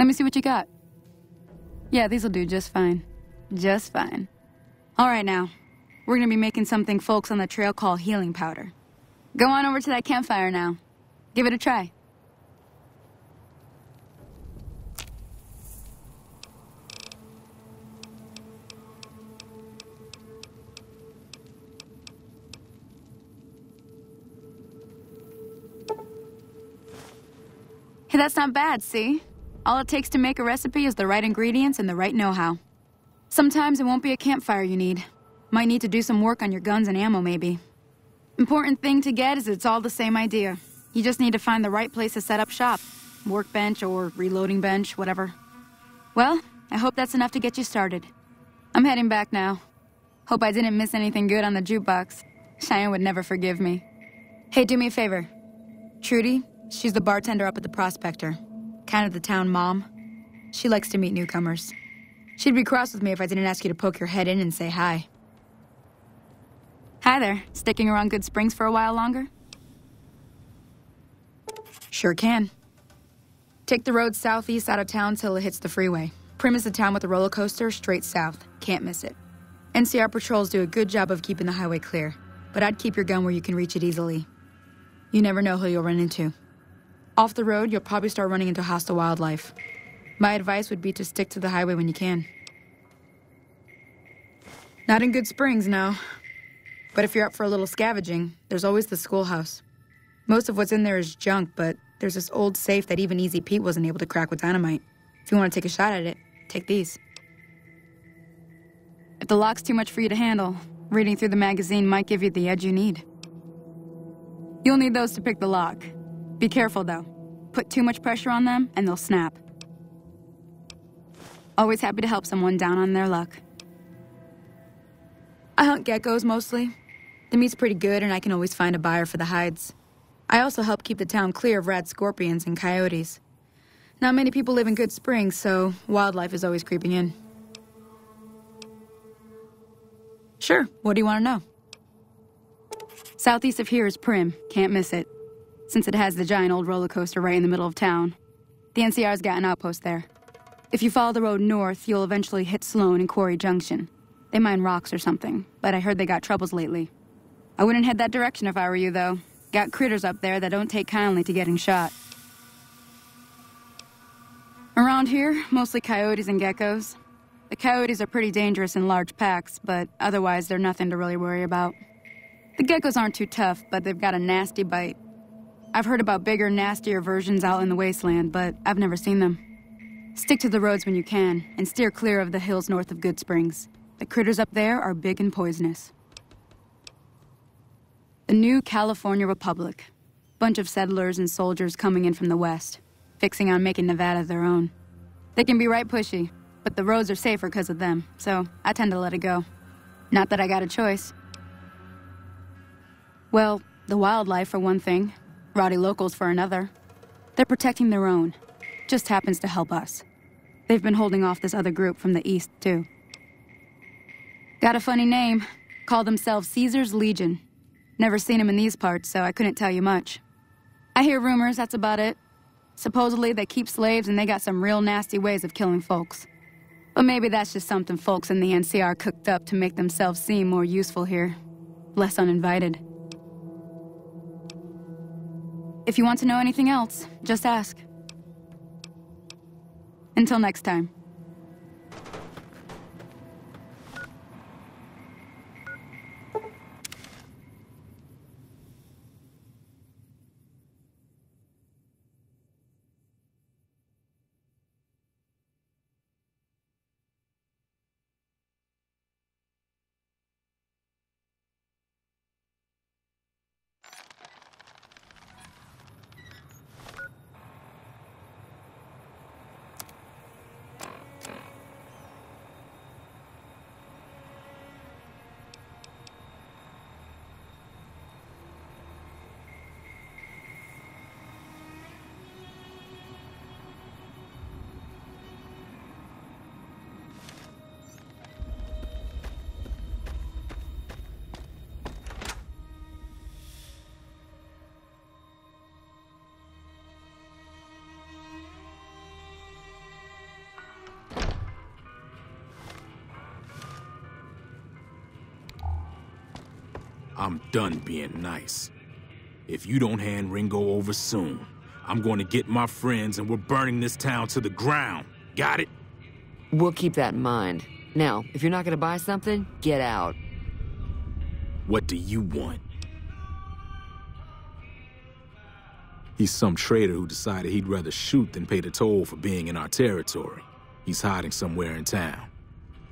me see what you got. Yeah, these'll do just fine. Just fine. All right now, we're gonna be making something folks on the trail call healing powder. Go on over to that campfire now. Give it a try. Hey, that's not bad, see? All it takes to make a recipe is the right ingredients and the right know-how. Sometimes it won't be a campfire you need. Might need to do some work on your guns and ammo, maybe. Important thing to get is it's all the same idea. You just need to find the right place to set up shop. Workbench or reloading bench, whatever. Well, I hope that's enough to get you started. I'm heading back now. Hope I didn't miss anything good on the jukebox. Cheyenne would never forgive me. Hey, do me a favor. Trudy, she's the bartender up at the Prospector. Kind of the town mom. She likes to meet newcomers. She'd be cross with me if I didn't ask you to poke your head in and say hi. Hi there. Sticking around Good Springs for a while longer? Sure can. Take the road southeast out of town till it hits the freeway. Prim is the town with the roller coaster, straight south. Can't miss it. NCR patrols do a good job of keeping the highway clear, but I'd keep your gun where you can reach it easily. You never know who you'll run into. Off the road, you'll probably start running into hostile wildlife. My advice would be to stick to the highway when you can. Not in Good Springs, no. But if you're up for a little scavenging, there's always the schoolhouse. Most of what's in there is junk, but there's this old safe that even Easy Pete wasn't able to crack with dynamite. If you want to take a shot at it, take these. If the lock's too much for you to handle, reading through the magazine might give you the edge you need. You'll need those to pick the lock. Be careful, though. Put too much pressure on them, and they'll snap. Always happy to help someone down on their luck. I hunt geckos, mostly. The meat's pretty good, and I can always find a buyer for the hides. I also help keep the town clear of rad scorpions and coyotes. Not many people live in Good Springs, so wildlife is always creeping in. Sure, what do you want to know? Southeast of here is Prim, can't miss it. Since it has the giant old roller coaster right in the middle of town. The NCR's got an outpost there. If you follow the road north, you'll eventually hit Sloan and Quarry Junction. They mine rocks or something, but I heard they got troubles lately. I wouldn't head that direction if I were you, though. Got critters up there that don't take kindly to getting shot. Around here, mostly coyotes and geckos. The coyotes are pretty dangerous in large packs, but otherwise they're nothing to really worry about. The geckos aren't too tough, but they've got a nasty bite. I've heard about bigger, nastier versions out in the wasteland, but I've never seen them. Stick to the roads when you can, and steer clear of the hills north of Good Springs. The critters up there are big and poisonous. The new California Republic. Bunch of settlers and soldiers coming in from the west, fixing on making Nevada their own. They can be right pushy, but the roads are safer because of them, so I tend to let it go. Not that I got a choice. Well, the wildlife for one thing, rowdy locals for another. They're protecting their own. Just happens to help us. They've been holding off this other group from the east, too. Got a funny name. Call themselves Caesar's Legion. Never seen them in these parts, so I couldn't tell you much. I hear rumors, that's about it. Supposedly they keep slaves and they got some real nasty ways of killing folks. But maybe that's just something folks in the NCR cooked up to make themselves seem more useful here. Less uninvited. If you want to know anything else, just ask. Until next time. I'm done being nice. If you don't hand Ringo over soon, I'm going to get my friends and we're burning this town to the ground. Got it? We'll keep that in mind. Now, if you're not gonna buy something, get out. What do you want? He's some traitor who decided he'd rather shoot than pay the toll for being in our territory. He's hiding somewhere in town.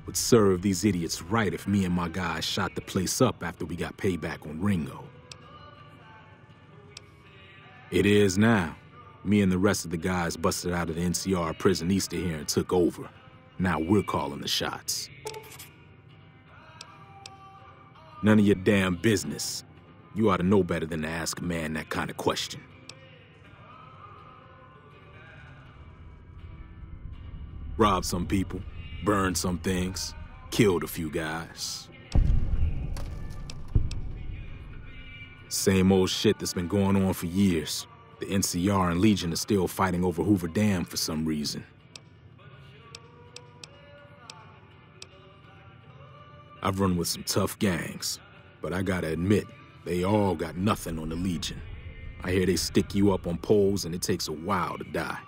Would serve these idiots right if me and my guys shot the place up after we got payback on Ringo. It is now. Me and the rest of the guys busted out of the NCR prison east of here and took over. Now we're calling the shots. None of your damn business. You ought to know better than to ask a man that kind of question. Robbed some people, burned some things, killed a few guys. Same old shit that's been going on for years. The NCR and Legion are still fighting over Hoover Dam for some reason. I've run with some tough gangs, but I gotta admit, they all got nothing on the Legion. I hear they stick you up on poles and it takes a while to die.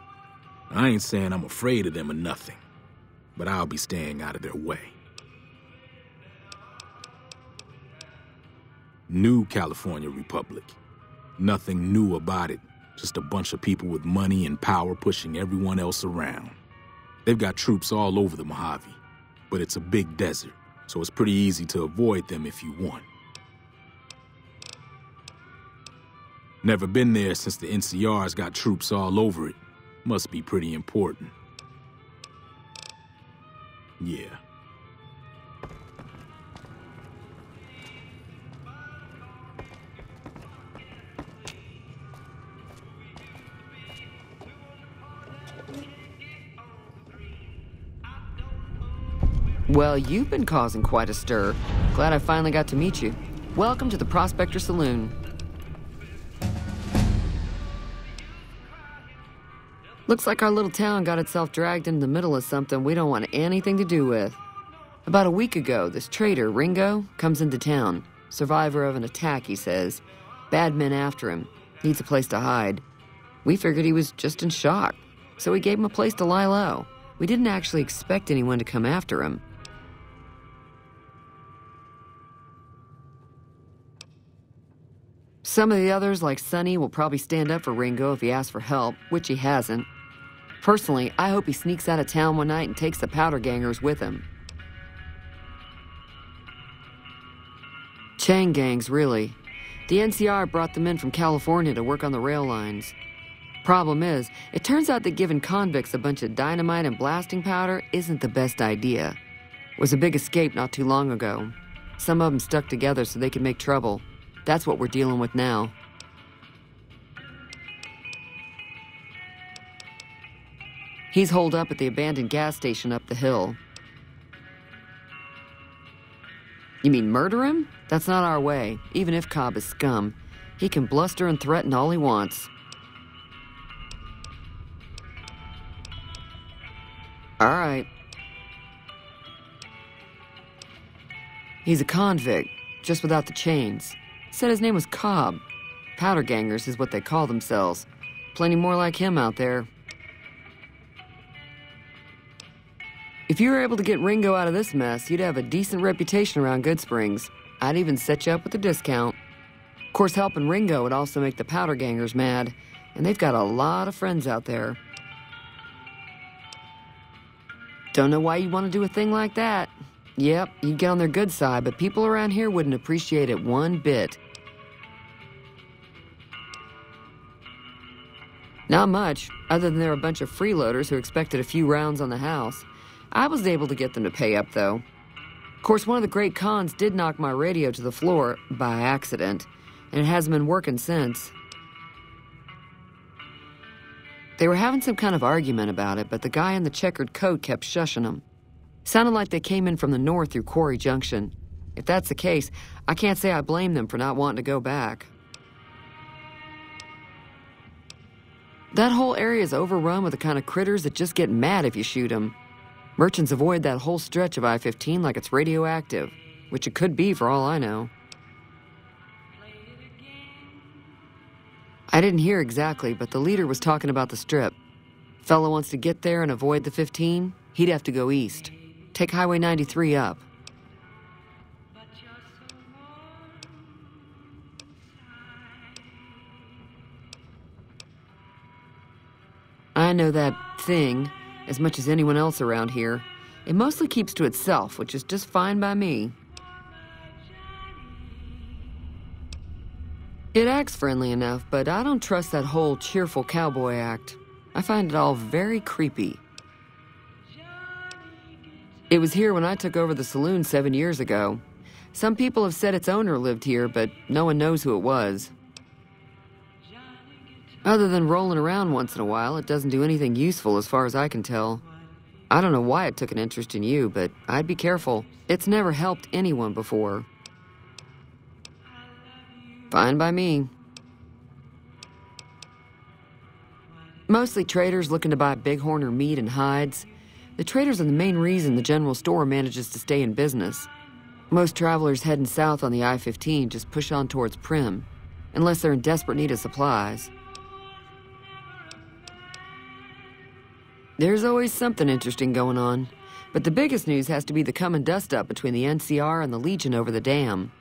I ain't saying I'm afraid of them or nothing, but I'll be staying out of their way. New California Republic. Nothing new about it, just a bunch of people with money and power pushing everyone else around. They've got troops all over the Mojave, but it's a big desert, so it's pretty easy to avoid them if you want. Never been there since the NCR's got troops all over it. Must be pretty important. Yeah. Well, you've been causing quite a stir. Glad I finally got to meet you. Welcome to the Prospector Saloon. Looks like our little town got itself dragged into the middle of something we don't want anything to do with. About a week ago, this traitor, Ringo, comes into town. Survivor of an attack, he says. Bad men after him. Needs a place to hide. We figured he was just in shock, so we gave him a place to lie low. We didn't actually expect anyone to come after him. Some of the others, like Sonny, will probably stand up for Ringo if he asks for help, which he hasn't. Personally, I hope he sneaks out of town one night and takes the powder gangers with him. Chain gangs, really. The NCR brought them in from California to work on the rail lines. Problem is, it turns out that giving convicts a bunch of dynamite and blasting powder isn't the best idea. It was a big escape not too long ago. Some of them stuck together so they could make trouble. That's what we're dealing with now. He's holed up at the abandoned gas station up the hill. You mean murder him? That's not our way, even if Cobb is scum. He can bluster and threaten all he wants. All right. He's a convict, just without the chains. Said his name was Cobb. Powder gangers is what they call themselves. Plenty more like him out there. If you were able to get Ringo out of this mess, you'd have a decent reputation around Good Springs. I'd even set you up with a discount. Of course, helping Ringo would also make the powder gangers mad, and they've got a lot of friends out there. Don't know why you want to do a thing like that. Yep, you'd get on their good side, but people around here wouldn't appreciate it one bit. Not much, other than they're a bunch of freeloaders who expected a few rounds on the house. I was able to get them to pay up, though. Of course, one of the great cons did knock my radio to the floor by accident, and it hasn't been working since. They were having some kind of argument about it, but the guy in the checkered coat kept shushing them. Sounded like they came in from the north through Quarry Junction. If that's the case, I can't say I blame them for not wanting to go back. That whole area is overrun with the kind of critters that just get mad if you shoot them. Merchants avoid that whole stretch of I-15 like it's radioactive, which it could be for all I know. I didn't hear exactly, but the leader was talking about the Strip. Fella wants to get there and avoid the 15, he'd have to go east. Take Highway 93 up. I know that thing as much as anyone else around here. It mostly keeps to itself, which is just fine by me. It acts friendly enough, but I don't trust that whole cheerful cowboy act. I find it all very creepy. It was here when I took over the saloon 7 years ago. Some people have said its owner lived here, but no one knows who it was. Other than rolling around once in a while, it doesn't do anything useful as far as I can tell. I don't know why it took an interest in you, but I'd be careful. It's never helped anyone before. Fine by me. Mostly traders looking to buy bighorn or meat and hides. The traders are the main reason the general store manages to stay in business. Most travelers heading south on the I-15 just push on towards Prim, unless they're in desperate need of supplies. There's always something interesting going on, but the biggest news has to be the coming dust-up between the NCR and the Legion over the dam.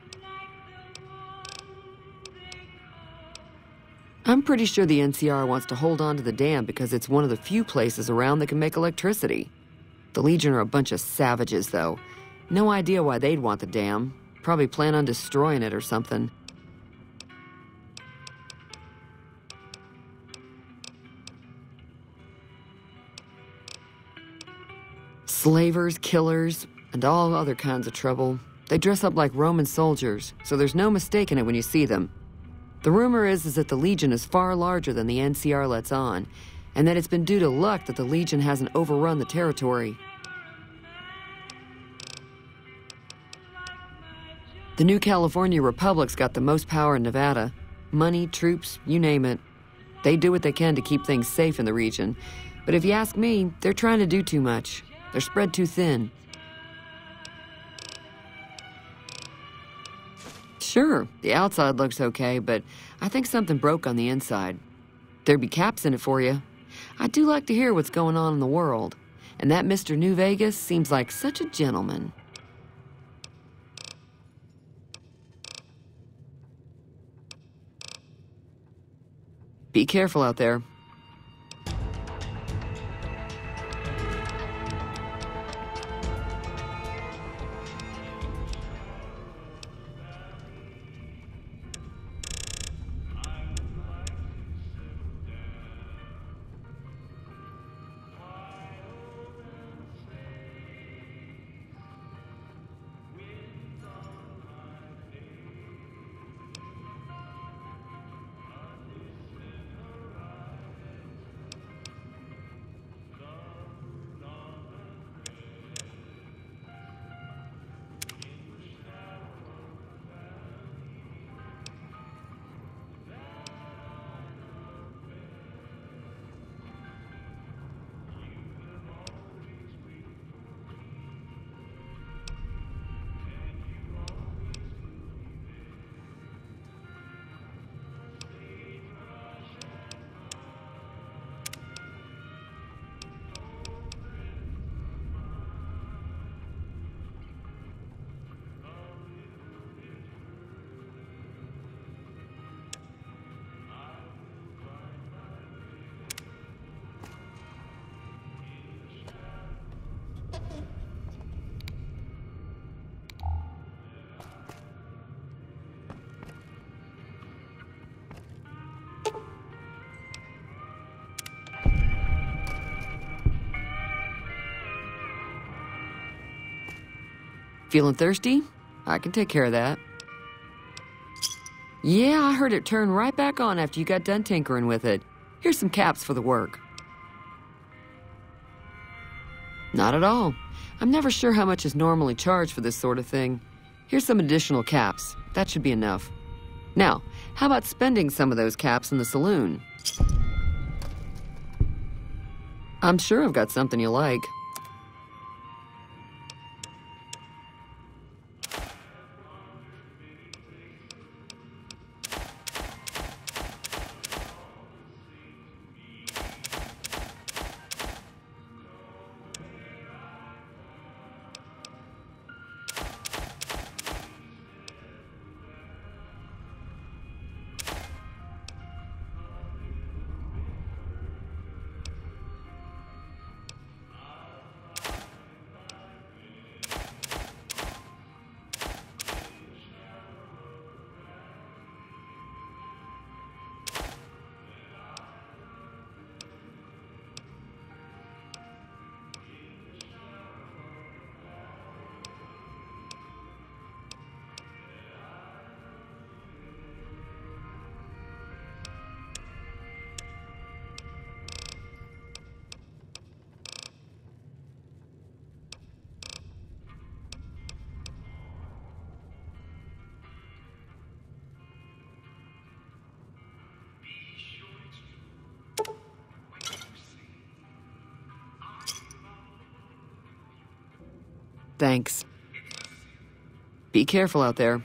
I'm pretty sure the NCR wants to hold on to the dam because it's one of the few places around that can make electricity. The Legion are a bunch of savages, though. No idea why they'd want the dam. Probably plan on destroying it or something. Slavers, killers, and all other kinds of trouble. They dress up like Roman soldiers, so there's no mistaking it when you see them. The rumor is that the Legion is far larger than the NCR lets on, and that it's been due to luck that the Legion hasn't overrun the territory. The New California Republic's got the most power in Nevada. Money, troops, you name it. They do what they can to keep things safe in the region, but if you ask me, they're trying to do too much. They're spread too thin. Sure, the outside looks okay, but I think something broke on the inside. There'd be caps in it for you. I do like to hear what's going on in the world, and that Mr. New Vegas seems like such a gentleman. Be careful out there. Feeling thirsty? I can take care of that. Yeah, I heard it turn right back on after you got done tinkering with it. Here's some caps for the work. Not at all. I'm never sure how much is normally charged for this sort of thing. Here's some additional caps. That should be enough. Now, how about spending some of those caps in the saloon? I'm sure I've got something you like. Thanks. Be careful out there.